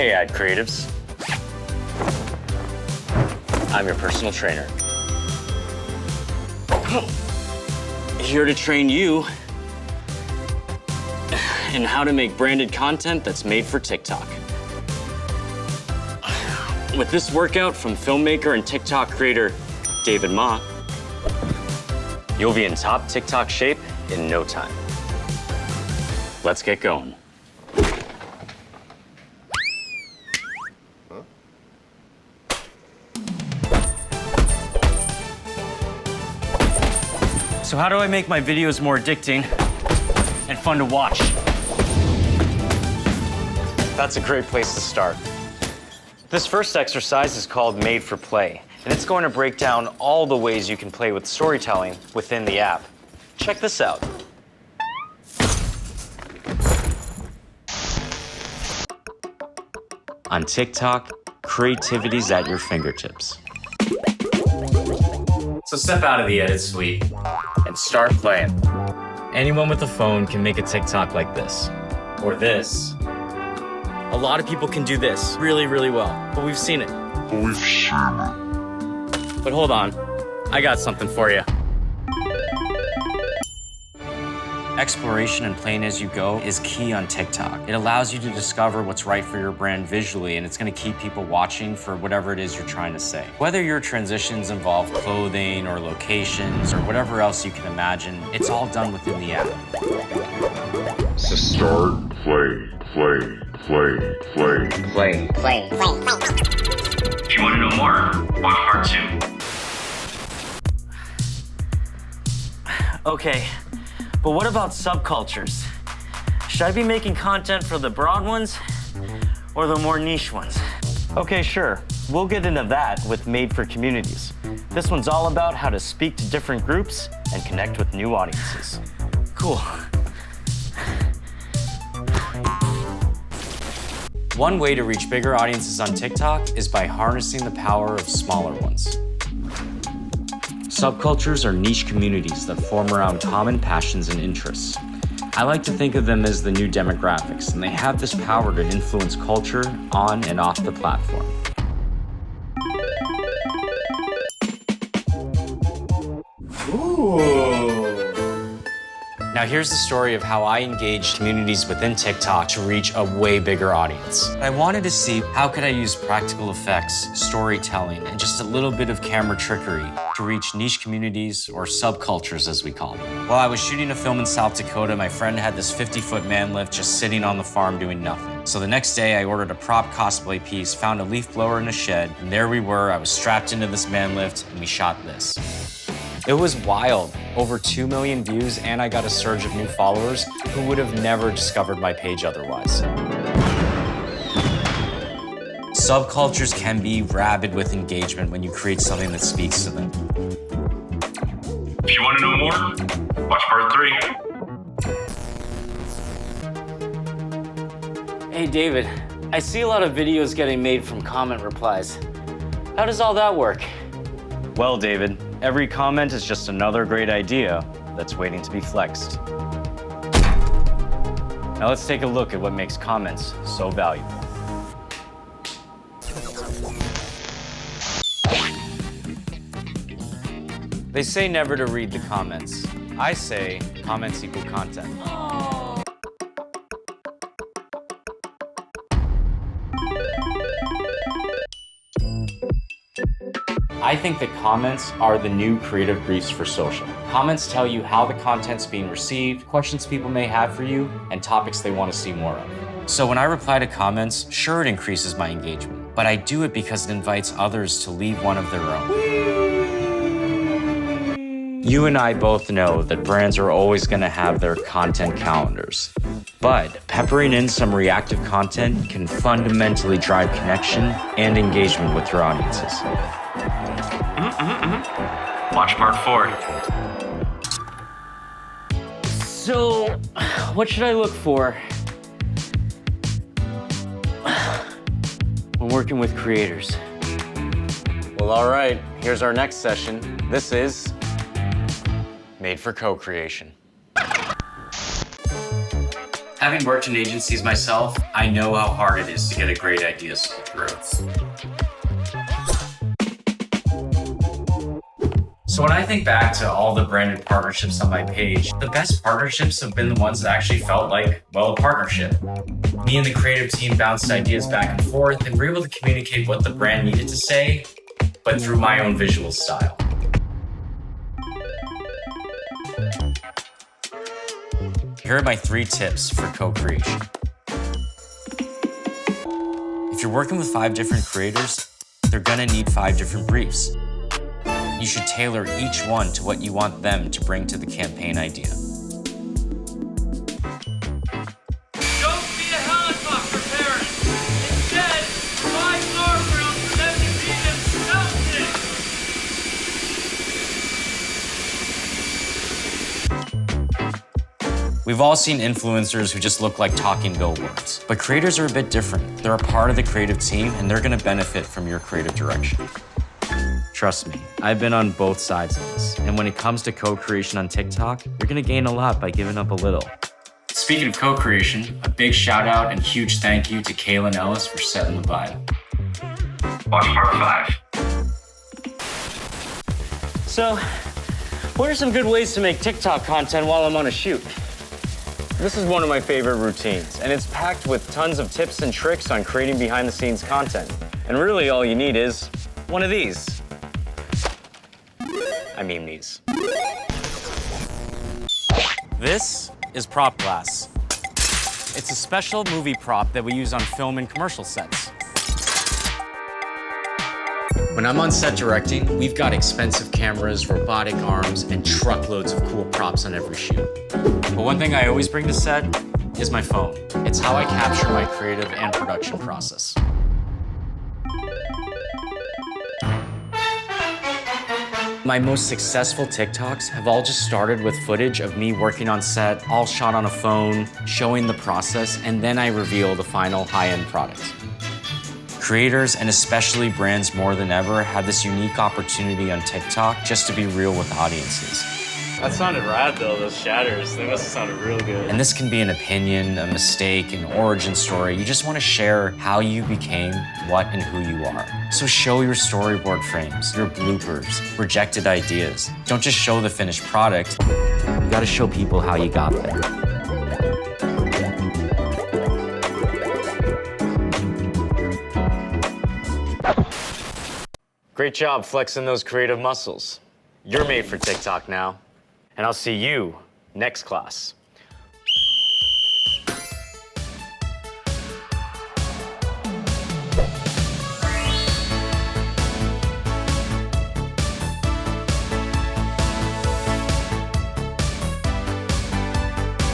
Hey, ad creatives. I'm your personal trainer. Here to train you in how to make branded content that's made for TikTok. With this workout from filmmaker and TikTok creator David Ma, you'll be in top TikTok shape in no time. Let's get going. So how do I make my videos more addicting and fun to watch? That's a great place to start. This first exercise is called Made for Play, and it's going to break down all the ways you can play with storytelling within the app. Check this out. On TikTok, creativity's at your fingertips. So step out of the edit suite and start playing. Anyone with a phone can make a TikTok like this, or this. A lot of people can do this really, really well, but we've seen it. But hold on, I got something for you. Exploration and playing as you go is key on TikTok. It allows you to discover what's right for your brand visually, and it's gonna keep people watching for whatever it is you're trying to say. Whether your transitions involve clothing or locations or whatever else you can imagine, it's all done within the app. So start, play. If you want to know more, watch part 2. Okay, but what about subcultures? Should I be making content for the broad ones or the more niche ones? Okay, sure. We'll get into that with Made for Communities. This one's all about how to speak to different groups and connect with new audiences. Cool. One way to reach bigger audiences on TikTok is by harnessing the power of smaller ones. Subcultures are niche communities that form around common passions and interests. I like to think of them as the new demographics, and they have this power to influence culture on and off the platform. Now here's the story of how I engaged communities within TikTok to reach a way bigger audience. I wanted to see how could I use practical effects, storytelling, and just a little bit of camera trickery to reach niche communities, or subcultures as we call them. While I was shooting a film in South Dakota, my friend had this 50-foot man lift just sitting on the farm doing nothing. So the next day I ordered a prop cosplay piece, found a leaf blower in a shed, and there we were. I was strapped into this man lift and we shot this. It was wild. Over 2 million views, and I got a surge of new followers who would have never discovered my page otherwise. Subcultures can be rabid with engagement when you create something that speaks to them. If you want to know more, watch part 3. Hey David, I see a lot of videos getting made from comment replies. How does all that work? Well, David, every comment is just another great idea that's waiting to be flexed. Now let's take a look at what makes comments so valuable. They say never to read the comments. I say comments equal content. I think that comments are the new creative grease for social. Comments tell you how the content's being received, questions people may have for you, and topics they want to see more of. So when I reply to comments, sure, it increases my engagement, but I do it because it invites others to leave one of their own. You and I both know that brands are always going to have their content calendars, but peppering in some reactive content can fundamentally drive connection and engagement with your audiences. Watch part 4. So, what should I look for when working with creators? Well, all right, here's our next session. This is Made for CoCreation. Having worked in agencies myself, I know how hard it is to get a great idea sold through. So when I think back to all the branded partnerships on my page, the best partnerships have been the ones that actually felt like, well, a partnership. Me and the creative team bounced ideas back and forth, and we were able to communicate what the brand needed to say, but through my own visual style. Here are my 3 tips for co-creation. If you're working with 5 different creators, they're gonna need 5 different briefs. You should tailor each one to what you want them to bring to the campaign idea. Don't be a helicopter parent. Instead, buy guardrails for them to be themselves. We've all seen influencers who just look like talking billboards, but creators are a bit different. They're a part of the creative team, and they're gonna benefit from your creative direction. Trust me, I've been on both sides of this, and when it comes to co-creation on TikTok, you're gonna gain a lot by giving up a little. Speaking of co-creation, a big shout out and huge thank you to Kaylin Ellis for setting the vibe. Watch part 5. So, what are some good ways to make TikTok content while I'm on a shoot? This is one of my favorite routines, and it's packed with tons of tips and tricks on creating behind-the-scenes content. And really all you need is one of these. I mean these. This is prop glass. It's a special movie prop that we use on film and commercial sets. When I'm on set directing, we've got expensive cameras, robotic arms, and truckloads of cool props on every shoot. But one thing I always bring to set is my phone. It's how I capture my creative and production process. My most successful TikToks have all just started with footage of me working on set, all shot on a phone, showing the process, and then I reveal the final high-end product. Creators, and especially brands more than ever, have this unique opportunity on TikTok just to be real with audiences. That sounded rad though, those shatters. They must have sounded real good. And this can be an opinion, a mistake, an origin story. You just want to share how you became what and who you are. So show your storyboard frames, your bloopers, rejected ideas. Don't just show the finished product. You got to show people how you got there. Great job flexing those creative muscles. You're made for TikTok now. And I'll see you next class.